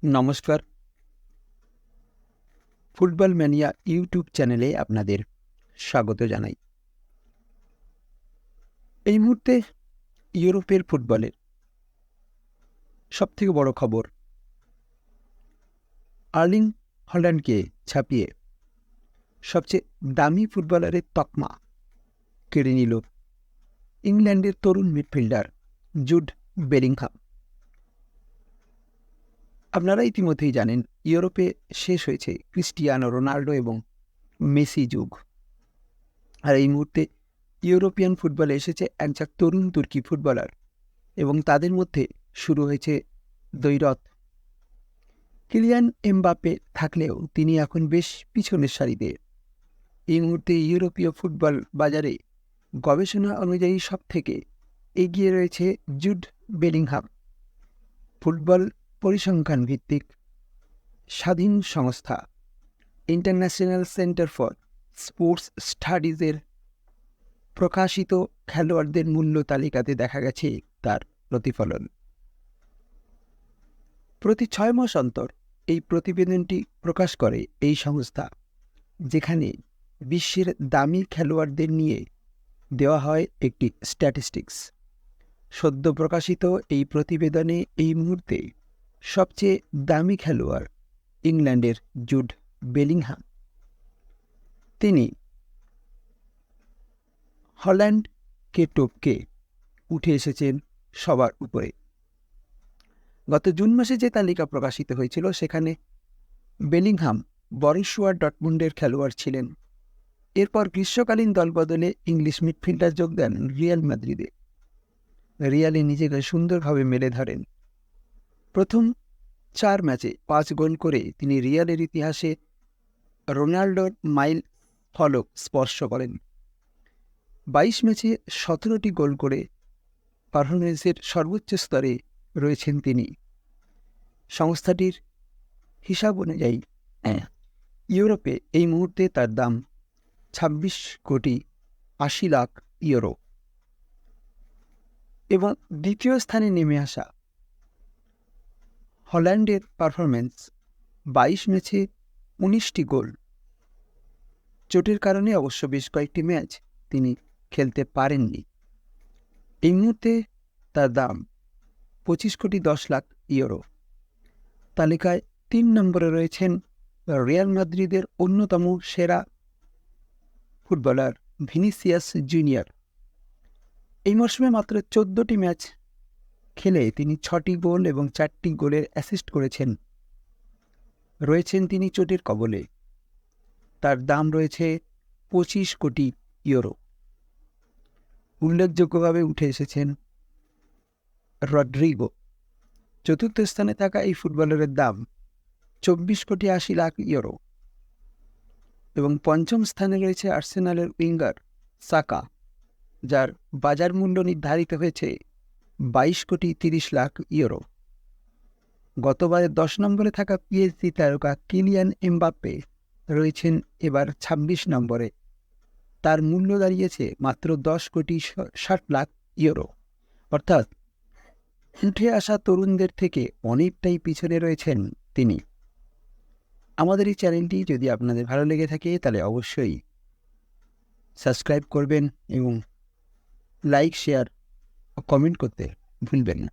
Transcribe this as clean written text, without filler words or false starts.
নমস্কার। Football mania YouTube চ্যানেলে আপনাদের স্বাগত জানাই। এই মুহূর্তে ইউরোপের ফুটবলের সবথেকে বড় খবর, আর্লিং হল্যান্ডকে ছাপিয়ে সবচেয়ে দামি ফুটবলারের তকমা কেড়ে নিল ইংল্যান্ডের তরুণ মিডফিল্ডার জুড বেলিংহাম। আপনারা ইতিমধ্যেই জানেন, ইউরোপে শেষ হয়েছে ক্রিস্টিয়ানো রোনাল্ডো এবং মেসি যুগ। আর এই মুহূর্তে ইউরোপিয়ান ফুটবলে এসেছে একঝাঁক তরুণ তুর্কি ফুটবলার এবং তাদের মধ্যে শুরু হয়েছে দ্বৈরথ। কিলিয়ান এমবাপ্পে থাকলেও তিনি এখন বেশ পিছনের সারিতে। এই মুহূর্তে ইউরোপীয় ফুটবল বাজারে গবেষণা অনুযায়ী সবথেকে এগিয়ে রয়েছে জুড বেলিংহাম। ফুটবল পরিসংখ্যান ভিত্তিক স্বাধীন সংস্থা ইন্টারন্যাশনাল সেন্টার ফর স্পোর্টস স্টাডিজের প্রকাশিত খেলোয়াড়দের মূল্য তালিকাতে দেখা গেছে তার প্রতিফলন। প্রতি 6 মাস অন্তর এই প্রতিবেদনটি প্রকাশ করে এই সংস্থা, যেখানে বিশ্বের দামি খেলোয়াড়দের নিয়ে দেওয়া হয় একটি স্ট্যাটিস্টিক্স। সদ্য প্রকাশিত এই প্রতিবেদনে এই মুহূর্তে সবচেয়ে দামি খেলোয়াড় ইংল্যান্ডের জুড বেলিংহাম। তিনি হল্যান্ডকে টপকে উঠে এসেছেন সবার উপরে। গত জুন মাসে যে তালিকা প্রকাশিত হয়েছিল সেখানে বেলিংহাম বরুসিয়া ডর্টমুন্ডের খেলোয়াড় ছিলেন। এরপর গ্রীষ্মকালীন দলবদলে ইংলিশ মিডফিল্ডার যোগ দেন রিয়াল মাদ্রিদে। রিয়ালে নিজেকে সুন্দরভাবে মেলে ধরেন। প্রথম 4 ম্যাচে 5 গোল করে তিনি রিয়ালের ইতিহাসে রোনাল্ডোর মাইল ফলক স্পর্শ করেন। 22 ম্যাচে 17টি গোল করে পারফরমেন্সের সর্বোচ্চ স্তরে রয়েছেন তিনি। সংস্থাটির হিসাব অনুযায়ী ইউরোপে এই মুহূর্তে তার দাম 26 কোটি 80 লাখ ইউরো। এবং দ্বিতীয় স্থানে নেমে আসা হল্যান্ডের পারফরমেন্স, 22 ম্যাচে 19টি গোল। চোটের কারণে অবশ্য বেশ কয়েকটি ম্যাচ তিনি খেলতে পারেননি। এই মুহূর্তে তার দাম 25 কোটি 10 লাখ ইউরো। তালিকায় 3 নম্বরে রয়েছেন রিয়াল মাদ্রিদের অন্যতম সেরা ফুটবলার ভিনিসিয়াস জুনিয়র। এই মরশুমে মাত্র 14টি ম্যাচ খেলে তিনি 6টি গোল এবং 4টি গোলের অ্যাসিস্ট করেছেন। রয়েছেন তিনি চোটের কবলে। তার দাম রয়েছে 25 কোটি ইউরো। উল্লেখযোগ্যভাবে উঠে এসেছেন রড্রিগো। চতুর্থ স্থানে থাকা এই ফুটবলারের দাম 24 কোটি 80 লাখ ইউরো। এবং পঞ্চম স্থানে রয়েছে আর্সেনালের উইঙ্গার সাকা, যার বাজার মূল্য নির্ধারিত হয়েছে 22 কোটি 30 লাখ ইউরো। গতবারের 10 নম্বরে থাকা পিএসজি তারকা কিলিয়ান এমবাপ্পে রয়েছেন এবার 26 নম্বরে। তার মূল্য দাঁড়িয়েছে মাত্র 10 কোটি 60 লাখ ইউরো। অর্থাৎ উঠে আসা তরুণদের থেকে অনেকটাই পিছনে রয়েছেন তিনি। আমাদের এই চ্যানেলটি যদি আপনাদের ভালো লেগে থাকে তাহলে অবশ্যই সাবস্ক্রাইব করবেন এবং লাইক, শেয়ার ও কমেন্ট করতে ভুলবেন না।